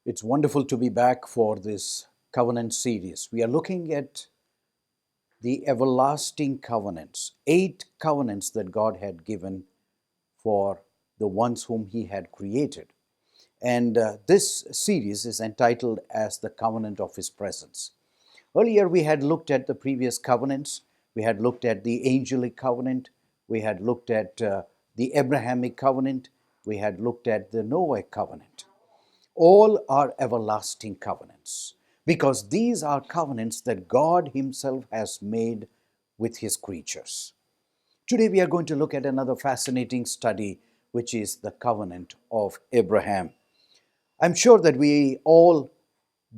It's wonderful to be back for this covenant series. We are looking at the everlasting covenants, 8 covenants that God had given for the ones whom He had created. And this series is entitled as the covenant of His presence. Earlier, we had looked at the previous covenants. We had looked at the angelic covenant. We had looked at the Abrahamic covenant. We had looked at the Noahic covenant. All are everlasting covenants because these are covenants that God Himself has made with His creatures. Today we are going to look at another fascinating study, which is the covenant of Abraham. I'm sure that we all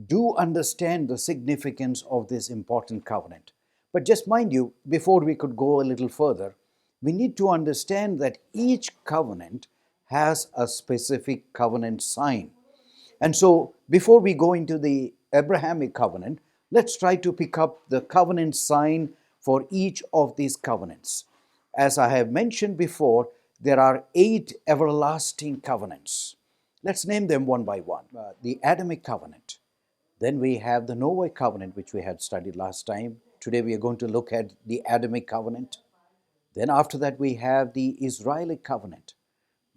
do understand the significance of this important covenant. But just mind you, before we could go a little further, we need to understand that each covenant has a specific covenant sign. And so, before we go into the Abrahamic covenant, let's try to pick up the covenant sign for each of these covenants. As I have mentioned before, there are 8 everlasting covenants. Let's name them one by one. The Adamic covenant. Then we have the Noahic covenant, which we had studied last time. Today we are going to look at the Adamic covenant. Then after that we have the Israelic covenant.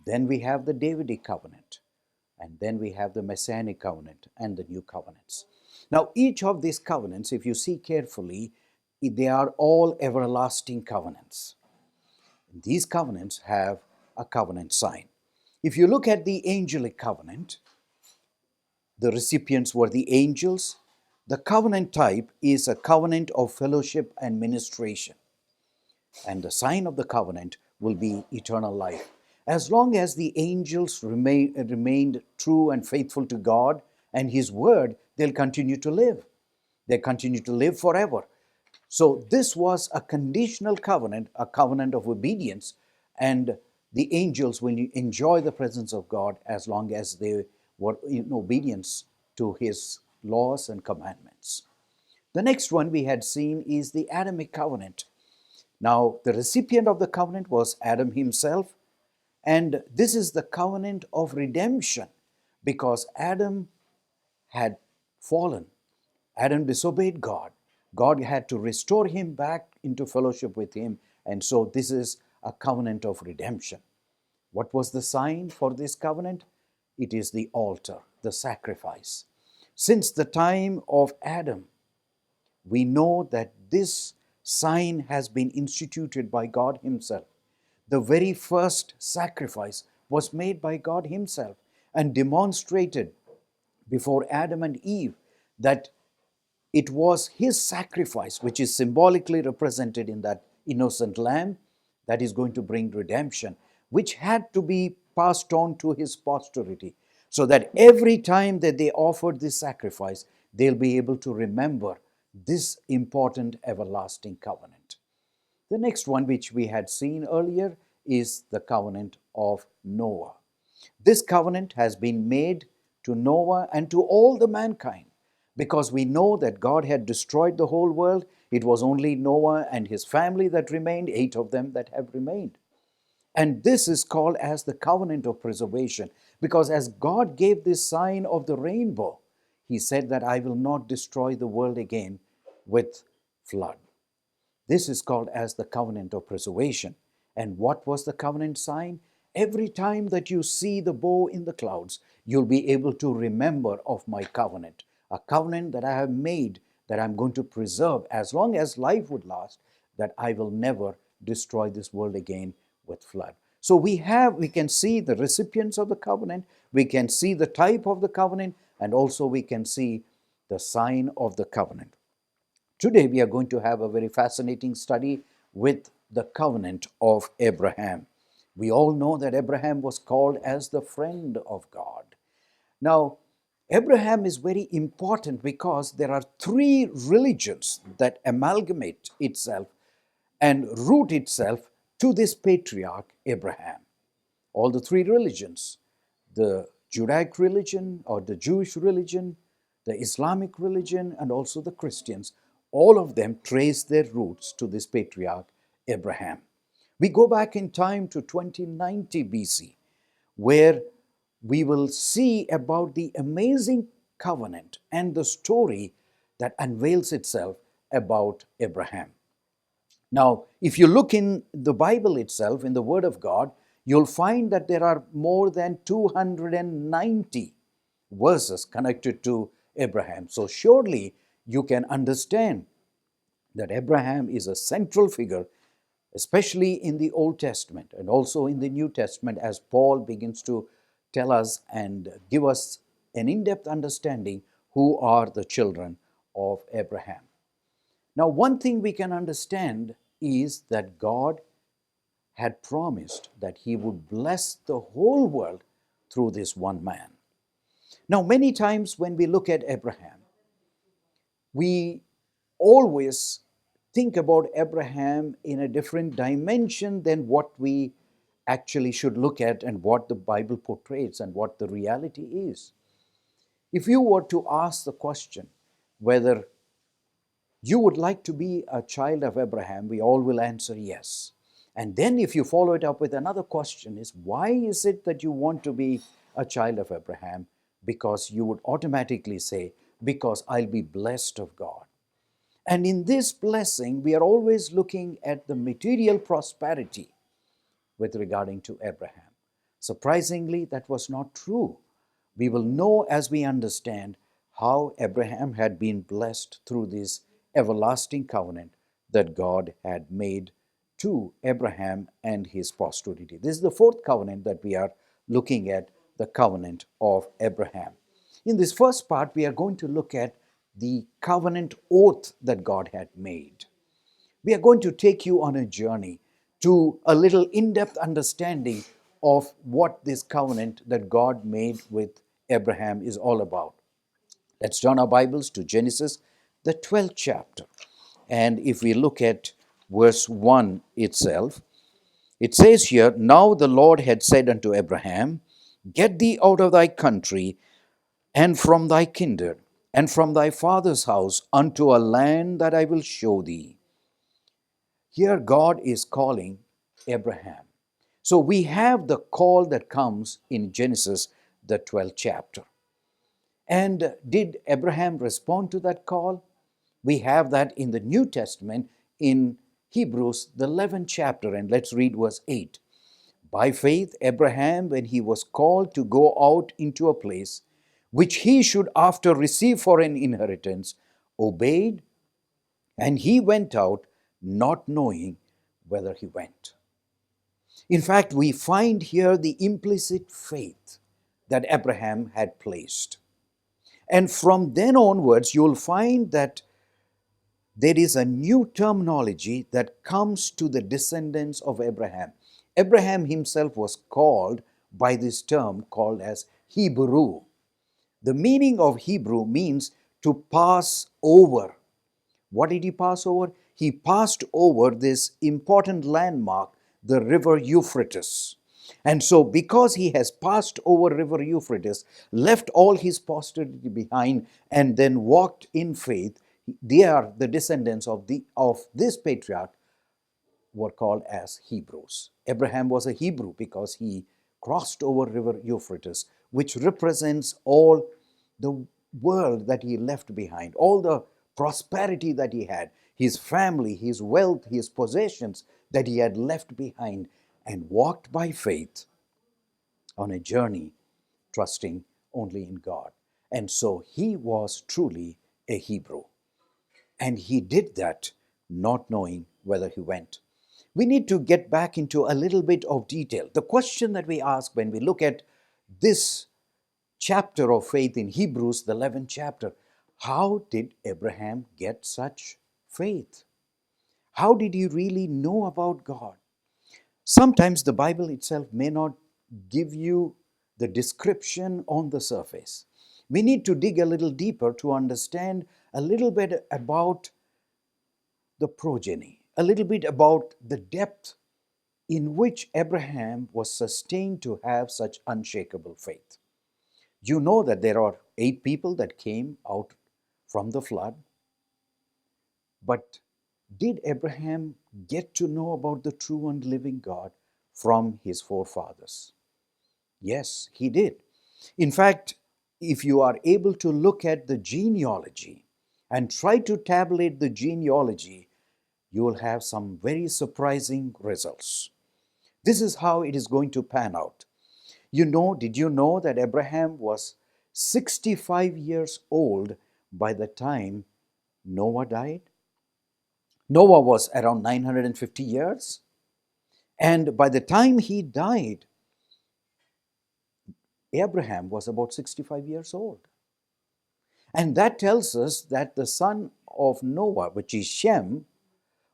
Then we have the Davidic covenant. And then we have the Messianic covenant and the new covenants. Now, each of these covenants, if you see carefully, they are all everlasting covenants. These covenants have a covenant sign. If you look at the angelic covenant, the recipients were the angels. The covenant type is a covenant of fellowship and ministration. And the sign of the covenant will be eternal life. As long as the angels remained true and faithful to God and His word, they'll continue to live. They continue to live forever. So this was a conditional covenant, a covenant of obedience, and the angels will enjoy the presence of God as long as they were in obedience to His laws and commandments. The next one we had seen is the Adamic covenant. Now, the recipient of the covenant was Adam himself, and this is the covenant of redemption because Adam had fallen. Adam disobeyed God. God had to restore him back into fellowship with Him, and so this is a covenant of redemption. What was the sign for this covenant? It is the altar, the sacrifice. Since the time of Adam, we know that this sign has been instituted by God Himself. The very first sacrifice was made by God Himself and demonstrated before Adam and Eve that it was His sacrifice, which is symbolically represented in that innocent lamb, that is going to bring redemption, which had to be passed on to His posterity, so that every time that they offered this sacrifice, they'll be able to remember this important everlasting covenant. The next one, which we had seen earlier, is the covenant of Noah. This covenant has been made to Noah and to all the mankind because we know that God had destroyed the whole world. It was only Noah and his family that remained, 8 of them that have remained. And this is called as the covenant of preservation because as God gave this sign of the rainbow, He said that I will not destroy the world again with flood. This is called as the covenant of preservation. And what was the covenant sign? Every time that you see the bow in the clouds, you'll be able to remember of my covenant, a covenant that I have made that I'm going to preserve as long as life would last, that I will never destroy this world again with flood. So we can see the recipients of the covenant, we can see the type of the covenant, and also we can see the sign of the covenant. Today we are going to have a very fascinating study with the covenant of Abraham. We all know that Abraham was called as the friend of God. Now, Abraham is very important because there are 3 religions that amalgamate itself and root itself to this patriarch Abraham. All the 3 religions, the Judaic religion or the Jewish religion, the Islamic religion, and also the Christians, all of them trace their roots to this patriarch Abraham. We go back in time to 2090 BC, where we will see about the amazing covenant and the story that unveils itself about Abraham. Now, if you look in the Bible itself, in the Word of God, you'll find that there are more than 290 verses connected to Abraham. So, surely you can understand that Abraham is a central figure, especially in the Old Testament and also in the New Testament, as Paul begins to tell us and give us an in depth understanding who are the children of Abraham. Now, one thing we can understand is that God had promised that He would bless the whole world through this one man. Now, many times when we look at Abraham, we always think about Abraham in a different dimension than what we actually should look at and what the Bible portrays and what the reality is. If you were to ask the question whether you would like to be a child of Abraham, we all will answer yes. And then if you follow it up with another question is, why is it that you want to be a child of Abraham? Because you would automatically say, because I'll be blessed of God. And in this blessing, we are always looking at the material prosperity with regarding to Abraham. Surprisingly, that was not true. We will know as we understand how Abraham had been blessed through this everlasting covenant that God had made to Abraham and his posterity. This is the fourth covenant that we are looking at, the covenant of Abraham. In this first part, we are going to look at the covenant oath that God had made. We are going to take you on a journey to a little in depth understanding of what this covenant that God made with Abraham is all about. Let's turn our Bibles to Genesis, the 12th chapter. And if we look at verse 1 itself, it says here, Now the Lord had said unto Abraham, Get thee out of thy country and from thy kindred and from thy father's house unto a land that I will show thee. Here God is calling Abraham. So we have the call that comes in Genesis, the 12th chapter. And did Abraham respond to that call? We have that in the New Testament in Hebrews, the 11th chapter. And let's read verse 8. By faith, Abraham, when he was called to go out into a place which he should after receive for an inheritance, obeyed, and he went out not knowing whether he went. In fact, we find here the implicit faith that Abraham had placed. And from then onwards, you'll find that there is a new terminology that comes to the descendants of Abraham. Abraham himself was called by this term called as Hebrew. The meaning of Hebrew means to pass over. What did he pass over? He passed over this important landmark, the river Euphrates. And so, because he has passed over river Euphrates, left all his posterity behind, and then walked in faith, they are the descendants of this patriarch were called as Hebrews. Abraham was a Hebrew because he crossed over river Euphrates, which represents all the world that he left behind, all the prosperity that he had, his family, his wealth, his possessions that he had left behind, and walked by faith on a journey trusting only in God. And so he was truly a Hebrew. And he did that not knowing whether he went. We need to get back into a little bit of detail. The question that we ask when we look at this chapter of faith in Hebrews, the 11th chapter, how did Abraham get such faith? How did he really know about God? Sometimes the Bible itself may not give you the description on the surface. We need to dig a little deeper to understand a little bit about the progeny, a little bit about the depth in which Abraham was sustained to have such unshakable faith. You know that there are 8 people that came out from the flood, but did Abraham get to know about the true and living God from his forefathers? Yes, he did. In fact, if you are able to look at the genealogy and try to tabulate the genealogy, you will have some very surprising results. This is how it is going to pan out. Did you know that Abraham was 65 years old by the time Noah died? Noah was around 950 years. And by the time he died, Abraham was about 65 years old. And that tells us that the son of Noah, which is Shem,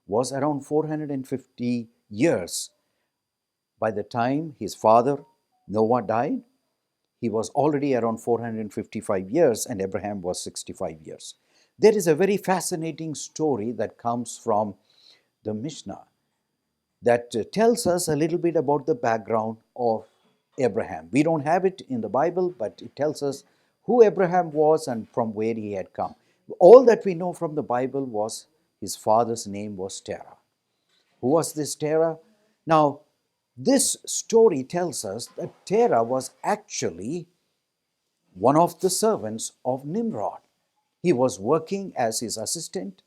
was around 450 years. By the time his father Noah died, he was already around 455 years, and Abraham was 65 years. There is a very fascinating story that comes from the Mishnah that tells us a little bit about the background of Abraham. We don't have it in the Bible, but it tells us who Abraham was and from where he had come. All that we know from the Bible was his father's name was Terah. Who was this Terah? Now, this story tells us that Terah was actually one of the servants of Nimrod. He was working as his assistant.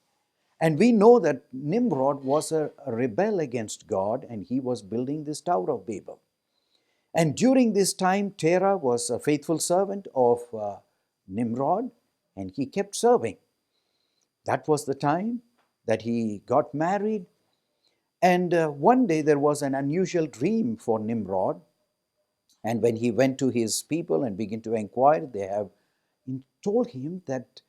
And we know that Nimrod was a rebel against God, and he was building this Tower of Babel. And during this time, Terah was a faithful servant of Nimrod, and he kept serving. That was the time that he got married. And one day there was an unusual dream for Nimrod. And when he went to his people and began to inquire, they have told him that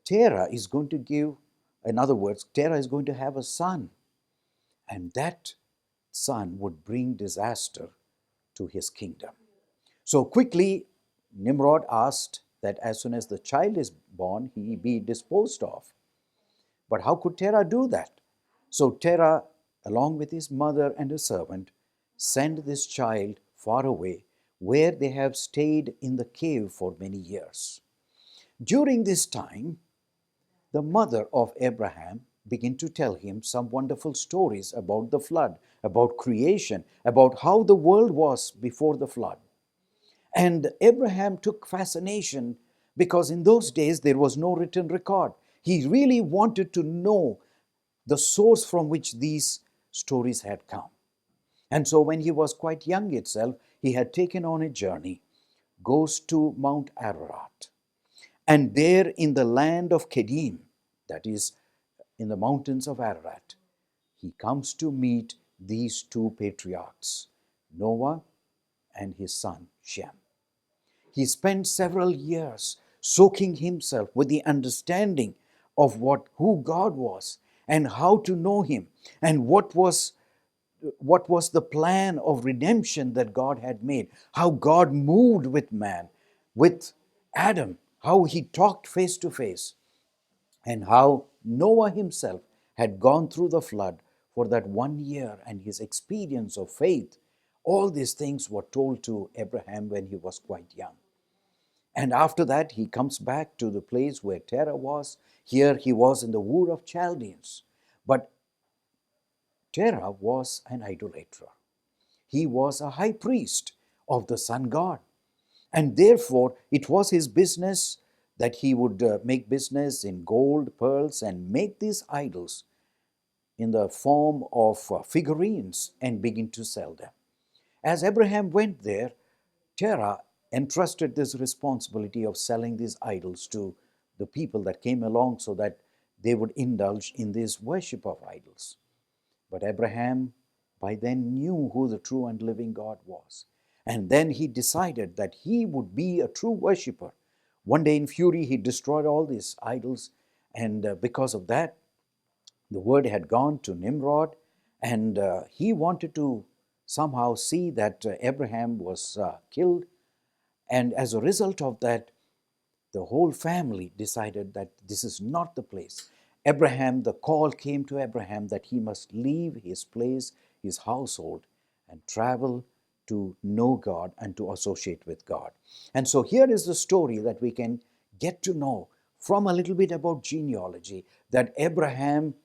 Terah is going to give, in other words, Terah is going to have a son. And that son would bring disaster to his kingdom. So quickly, Nimrod asked that as soon as the child is born, he be disposed of. But how could Terah do that? So Terah, along with his mother and a servant, sent this child far away, where they have stayed in the cave for many years. During this time, the mother of Abraham began to tell him some wonderful stories about the flood, about creation, about how the world was before the flood. And Abraham took fascination because in those days there was no written record. He really wanted to know the source from which these stories had come. And so when he was quite young itself, he had taken on a journey, goes to Mount Ararat. And there in the land of Kedim, that is in the mountains of Ararat, he comes to meet these two patriarchs, Noah and his son Shem. He spent several years soaking himself with the understanding of who God was and how to know him and what was the plan of redemption that God had made, how God moved with man, with Adam, how he talked face to face, and how Noah himself had gone through the flood for that 1 year and his experience of faith. All these things were told to Abraham when he was quite young. And after that, he comes back to the place where Terah was. Here he was in the Ur of Chaldeans. But Terah was an idolater. He was a high priest of the sun god. And therefore, it was his business that he would make business in gold, pearls, and make these idols in the form of figurines and begin to sell them. As Abraham went there, Terah entrusted this responsibility of selling these idols to the people that came along so that they would indulge in this worship of idols. But Abraham by then knew who the true and living God was. And then he decided that he would be a true worshiper. One day in fury, he destroyed all these idols. And because of that, the word had gone to Nimrod. And he wanted to somehow see that Abraham was killed. And as a result of that, the whole family decided that this is not the place. The call came to Abraham that he must leave his place, his household, and travel to know God and to associate with God. And so here is the story that we can get to know from a little bit about genealogy, that Abraham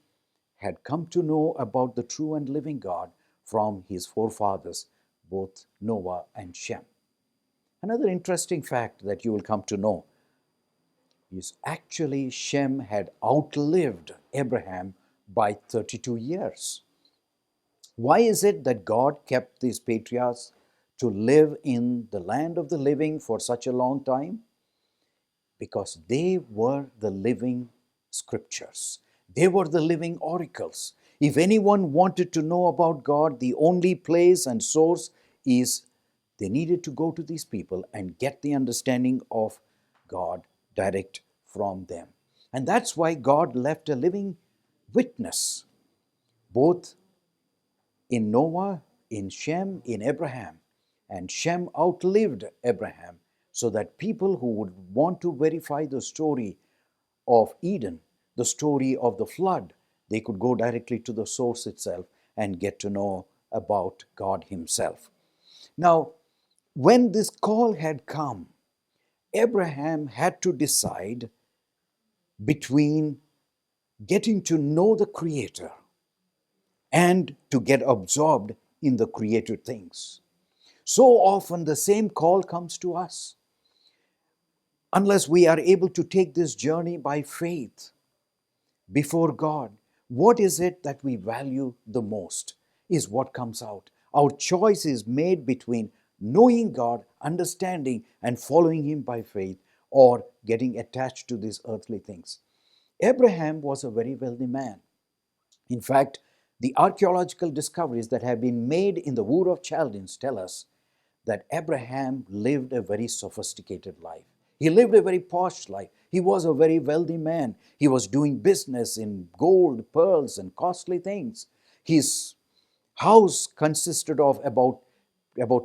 had come to know about the true and living God from his forefathers, both Noah and Shem. Another interesting fact that you will come to know is actually Shem had outlived Abraham by 32 years. Why is it that God kept these patriarchs to live in the land of the living for such a long time? Because they were the living scriptures. They were the living oracles. If anyone wanted to know about God, the only place and source is they needed to go to these people and get the understanding of God direct from them. And that's why God left a living witness, both in Noah, in Shem, in Abraham. And Shem outlived Abraham so that people who would want to verify the story of Eden, the story of the flood, they could go directly to the source itself and get to know about God Himself. Now, when this call had come, Abraham had to decide between getting to know the Creator and to get absorbed in the created things. So often the same call comes to us. Unless we are able to take this journey by faith before God, what is it that we value the most is what comes out. Our choice is made between knowing God, understanding, and following Him by faith, or getting attached to these earthly things. Abraham was a very wealthy man. In fact, the archaeological discoveries that have been made in the Ur of Chaldeans tell us that Abraham lived a very sophisticated life. He lived a very posh life. He was a very wealthy man. He was doing business in gold, pearls, and costly things. His house consisted of about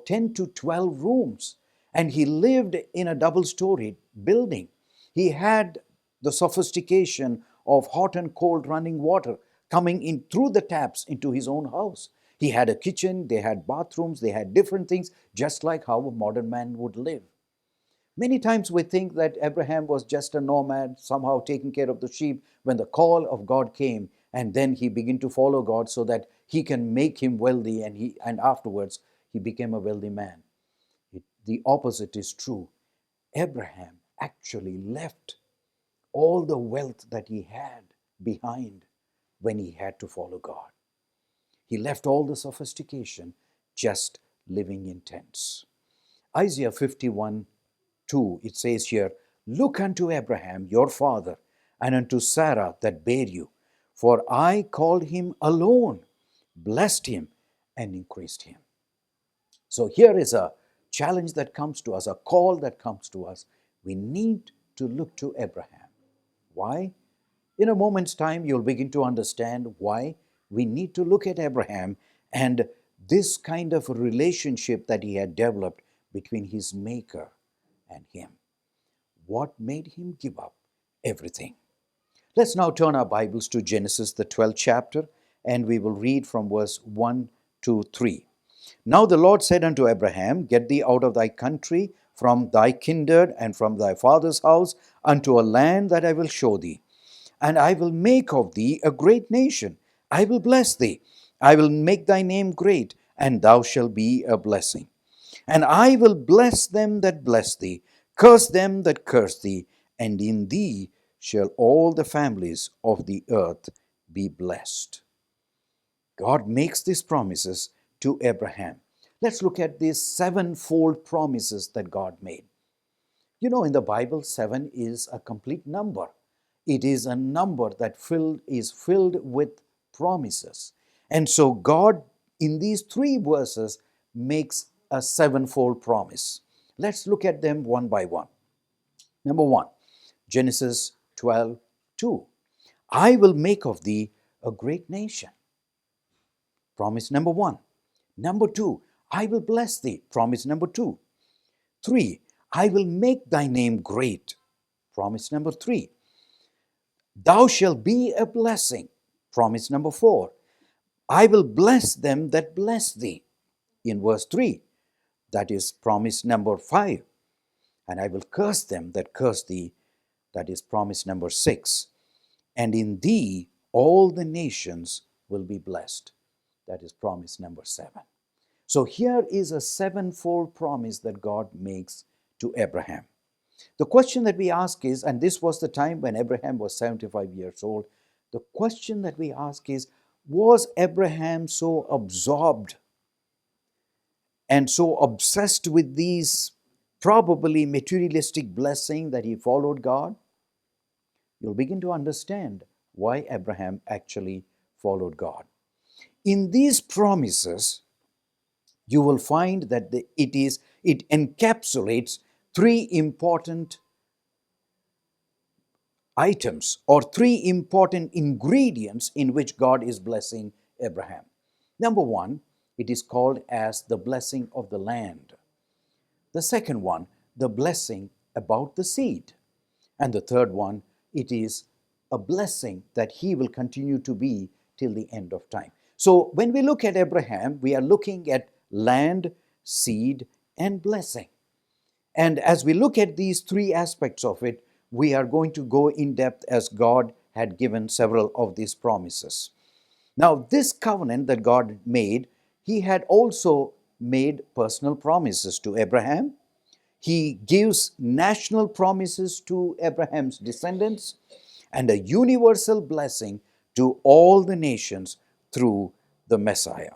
10 to 12 rooms, and he lived in a double-storied building. He had the sophistication of hot and cold running water coming in through the taps into his own house. He had a kitchen, they had bathrooms, they had different things, just like how a modern man would live. Many times we think that Abraham was just a nomad, somehow taking care of the sheep when the call of God came, and then he began to follow God so that he can make him wealthy, and afterwards he became a wealthy man. The opposite is true. Abraham actually left all the wealth that he had behind when he had to follow God. He left all the sophistication, just living in tents. Isaiah 51:2, it says here, "Look unto Abraham your father, and unto Sarah that bare you. For I called him alone, blessed him, and increased him." So here is a challenge that comes to us, a call that comes to us. We need to look to Abraham. Why? In a moment's time, you'll begin to understand why we need to look at Abraham and this kind of a relationship that he had developed between his Maker and him. What made him give up everything? Let's now turn our Bibles to Genesis, the 12th chapter, and we will read from verse 1 to 3. Now the Lord said unto Abraham, Get thee out of thy country, from thy kindred, and from thy father's house, unto a land that I will show thee. And I will make of thee a great nation. I will bless thee. I will make thy name great, and thou shalt be a blessing. And I will bless them that bless thee, curse them that curse thee, and in thee shall all the families of the earth be blessed. God makes these promises to Abraham. Let's look at these sevenfold promises that God made. You know, in the Bible, 7 is a complete number. It is a number that is filled with promises. And so God, in these 3 verses, makes a sevenfold promise. Let's look at them one by one. Number 1, Genesis 12:2. I will make of thee a great nation. Promise number 1. Number 2, I will bless thee. Promise number 2. 3, I will make thy name great. Promise number 3. Thou shalt be a blessing. Promise number 4. I will bless them that bless thee. In verse 3, that is promise number 5. And I will curse them that curse thee. That is promise number 6. And in thee all the nations will be blessed. That is promise number 7. So here is a sevenfold promise that God makes to Abraham. The question that we ask is, and this was the time when Abraham was 75 years old, the question that we ask is, was Abraham so absorbed and so obsessed with these probably materialistic blessings that he followed God? You'll begin to understand why Abraham actually followed God. In these promises, you will find that it encapsulates three important items or three important ingredients in which God is blessing Abraham. Number one, it is called as the blessing of the land. The second one, the blessing about the seed. And the third one, it is a blessing that he will continue to be till the end of time. So when we look at Abraham, we are looking at land, seed, and blessing. And as we look at these three aspects of it, we are going to go in depth as God had given several of these promises. Now, this covenant that God made, he had also made personal promises to Abraham. He gives national promises to Abraham's descendants and a universal blessing to all the nations through the Messiah.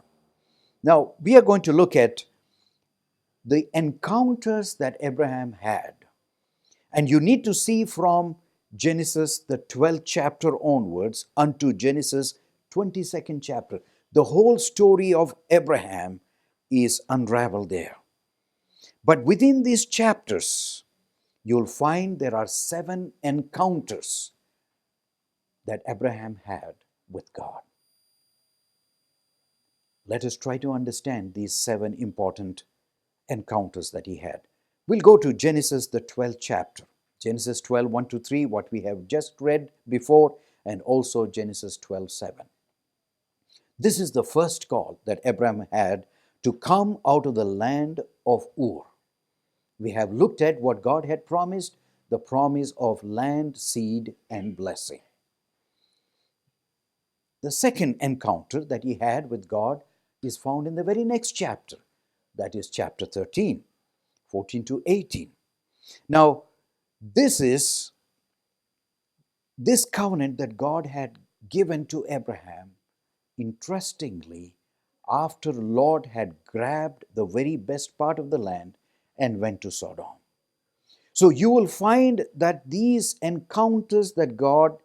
Now, we are going to look at the encounters that Abraham had. And you need to see from Genesis, the 12th chapter onwards, unto Genesis 22nd chapter. The whole story of Abraham is unraveled there. But within these chapters, you'll find there are 7 encounters that Abraham had with God. Let us try to understand these 7 important encounters that he had. We'll go to Genesis, the 12th chapter. Genesis 12, 1 to 3, what we have just read before, and also Genesis 12, 7. This is the first call that Abraham had to come out of the land of Ur. We have looked at what God had promised, the promise of land, seed, and blessing. The second encounter that he had with God is found in the very next chapter, that is chapter 13, 14 to 18. Now, this covenant that God had given to Abraham, interestingly, after the Lord had grabbed the very best part of the land and went to Sodom. So you will find that these encounters that God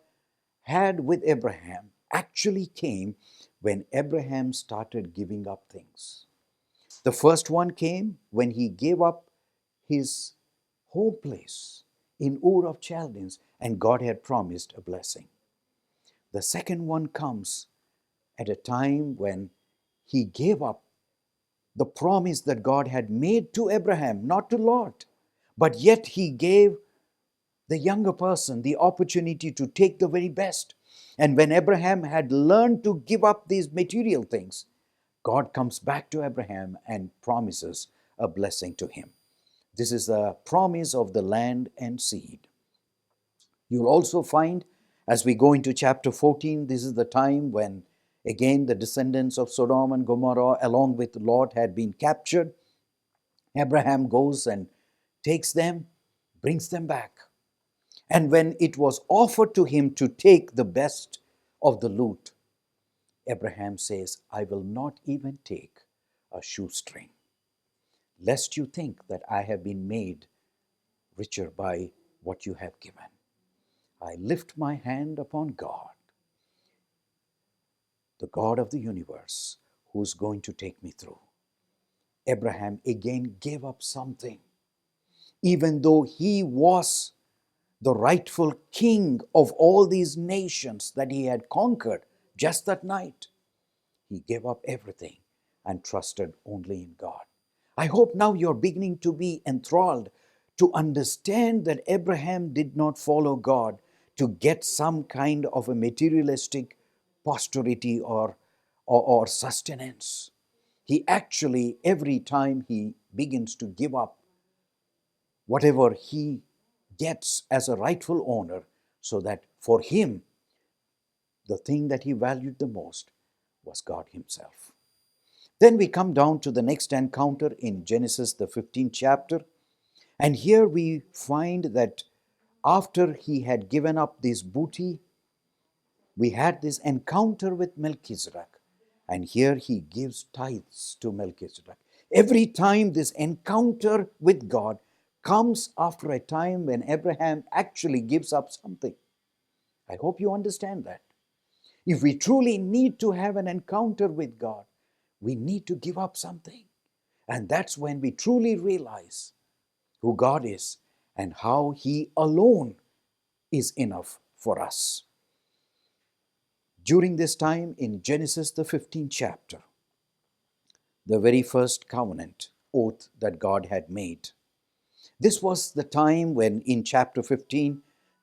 had with Abraham actually came when Abraham started giving up things. The first one came when he gave up his home place in Ur of Chaldeans, and God had promised a blessing. The second one comes at a time when he gave up the promise that God had made to Abraham, not to Lot, but yet he gave the younger person the opportunity to take the very best. And when Abraham had learned to give up these material things, God comes back to Abraham and promises a blessing to him. This is the promise of the land and seed. You'll also find, as we go into chapter 14, this is the time when again the descendants of Sodom and Gomorrah along with Lot had been captured. Abraham goes and takes them, brings them back. And when it was offered to him to take the best of the loot, Abraham says, I will not even take a shoestring, lest you think that I have been made richer by what you have given. I lift my hand upon God, the God of the universe, who's going to take me through. Abraham again gave up something, even though he was the rightful king of all these nations that he had conquered just that night. He gave up everything and trusted only in God. I hope now you're beginning to be enthralled to understand that Abraham did not follow God to get some kind of a materialistic posterity or sustenance. He actually, every time he begins to give up whatever he gets as a rightful owner, so that for him, the thing that he valued the most was God himself. Then we come down to the next encounter in Genesis, the 15th chapter. And here we find that after he had given up this booty, we had this encounter with Melchizedek. And here he gives tithes to Melchizedek. Every time this encounter with God comes after a time when Abraham actually gives up something. I hope you understand that. If we truly need to have an encounter with God, we need to give up something. And that's when we truly realize who God is and how He alone is enough for us. During this time in Genesis, the 15th chapter, the very first covenant oath that God had made. This was the time when in chapter 15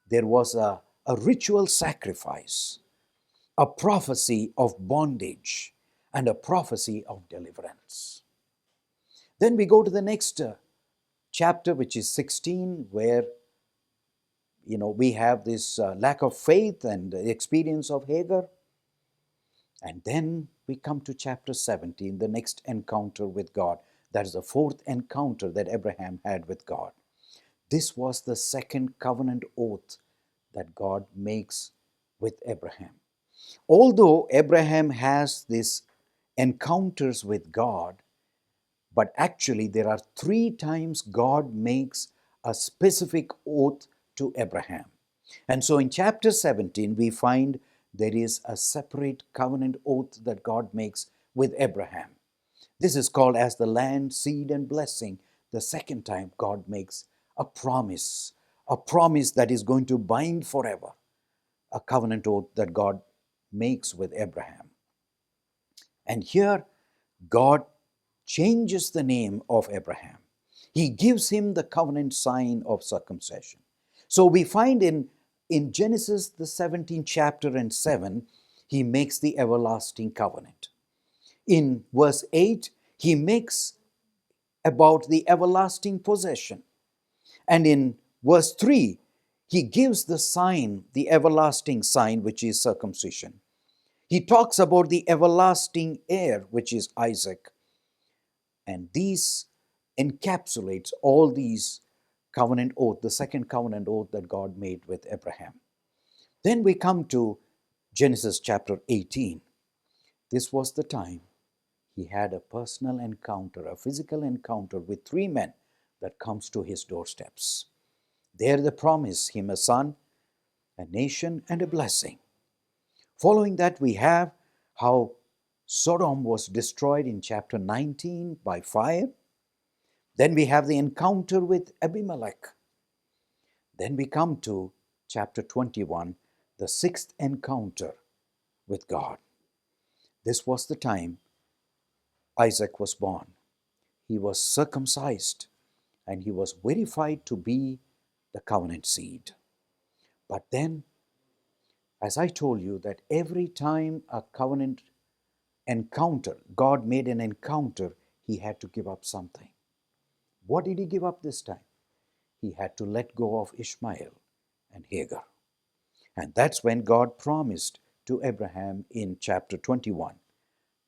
there was a ritual sacrifice, a prophecy of bondage, and a prophecy of deliverance. Then we go to the next chapter, which is 16, where we have this lack of faith and the experience of Hagar. And then we come to chapter 17, the next encounter with God. That is the fourth encounter that Abraham had with God. This was the second covenant oath that God makes with Abraham. Although Abraham has these encounters with God, but actually there are 3 times God makes a specific oath to Abraham. And so in chapter 17, we find there is a separate covenant oath that God makes with Abraham. This is called as the land, seed, and blessing. The second time God makes a promise that is going to bind forever, a covenant oath that God makes with Abraham. And here, God changes the name of Abraham. He gives him the covenant sign of circumcision. So we find in Genesis, the 17th chapter and 7, he makes the everlasting covenant. In verse 8, he makes about the everlasting possession. And in verse 3, he gives the sign, the everlasting sign, which is circumcision. He talks about the everlasting heir, which is Isaac. And these encapsulates all these covenant oath, the second covenant oath that God made with Abraham. Then we come to Genesis chapter 18. This was the time he had a personal encounter, a physical encounter with 3 men that comes to his doorsteps. There they promise him a son, a nation, and a blessing. Following that, we have how Sodom was destroyed in chapter 19 by fire. Then we have the encounter with Abimelech. Then we come to chapter 21, the 6th encounter with God. This was the time Isaac was born. He was circumcised and he was verified to be the covenant seed. But then, as I told you, that every time a covenant encounter, God made an encounter, he had to give up something. What did he give up this time? He had to let go of Ishmael and Hagar. And that's when God promised to Abraham in chapter 21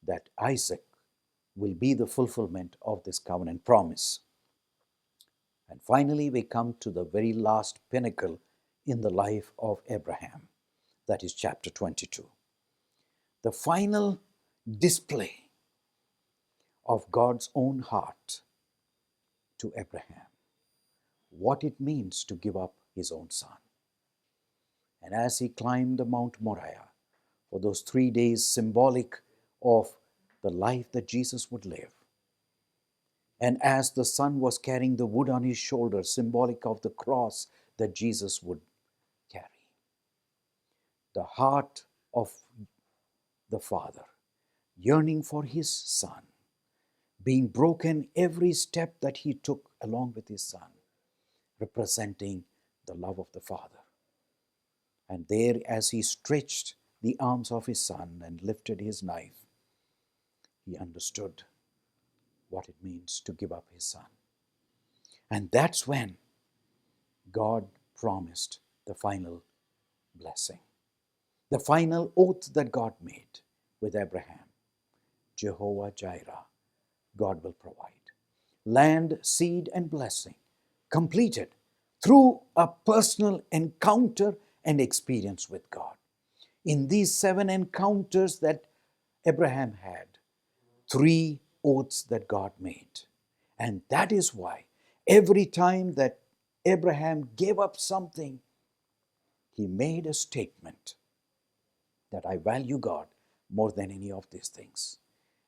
that Isaac will be the fulfillment of this covenant promise. And finally, we come to the very last pinnacle in the life of Abraham. That is chapter 22. The final display of God's own heart to Abraham. What it means to give up his own son. And as he climbed the Mount Moriah for those 3 days, symbolic of the life that Jesus would live, and as the son was carrying the wood on his shoulder, symbolic of the cross that Jesus would carry, the heart of the Father, yearning for his son, being broken every step that he took along with his son, representing the love of the Father. And there, as he stretched the arms of his son and lifted his knife, he understood what it means to give up his son. And that's when God promised the final blessing, the final oath that God made with Abraham. Jehovah Jireh, God will provide. Land, seed, and blessing completed through a personal encounter and experience with God. In these 7 encounters that Abraham had, 3 oaths that God made. And that is why every time that Abraham gave up something, he made a statement that I value God more than any of these things.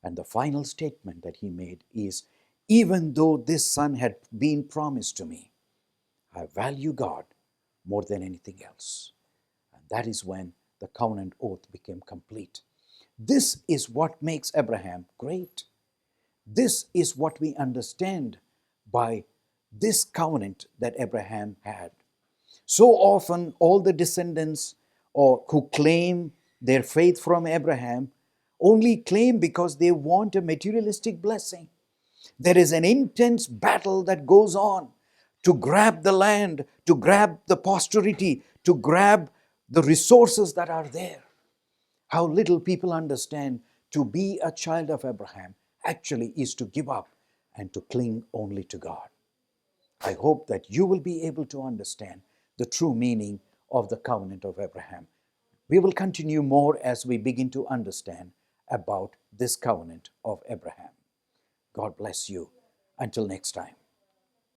And the final statement that he made is, even though this son had been promised to me, I value God more than anything else. And that is when the covenant oath became complete. This is what makes Abraham great. This is what we understand by this covenant that Abraham had. So often, all the descendants or who claim their faith from Abraham only claim because they want a materialistic blessing. There is an intense battle that goes on to grab the land, to grab the posterity, to grab the resources that are there. How little people understand to be a child of Abraham actually is to give up and to cling only to God. I hope that you will be able to understand the true meaning of the covenant of Abraham. We will continue more as we begin to understand about this covenant of Abraham. God bless you. Until next time.